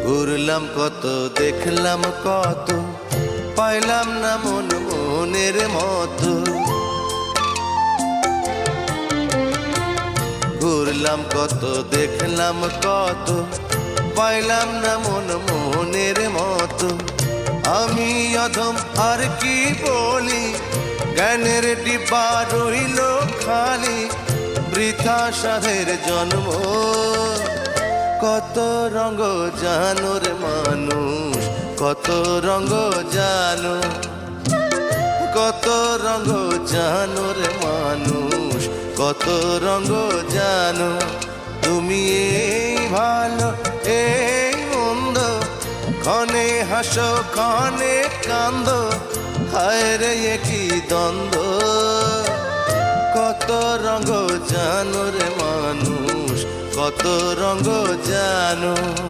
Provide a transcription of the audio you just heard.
ঘুরলাম কত, দেখলাম কত, পাইলাম না মন মনের মতো। ঘুরলাম কত, দেখলাম কত, পাইলাম না মন মনের মতো। আমি অধম আর কি বলি, জ্ঞানের ডিব্বা রইল খালি, বৃথা সাধের জন্ম। কত রঙ জানো রে মানুষ, কত রঙ জানো, কত রঙ জানো রে মানুষ, কত রঙ জানো। তুমি এই ভালো এই মন্দ, ক্ষণে হাসো ক্ষণে কান্দো, হায় রে কি দ্বন্দ্ব। কত রঙ জানো রে মানুষ, কত রঙ জানো।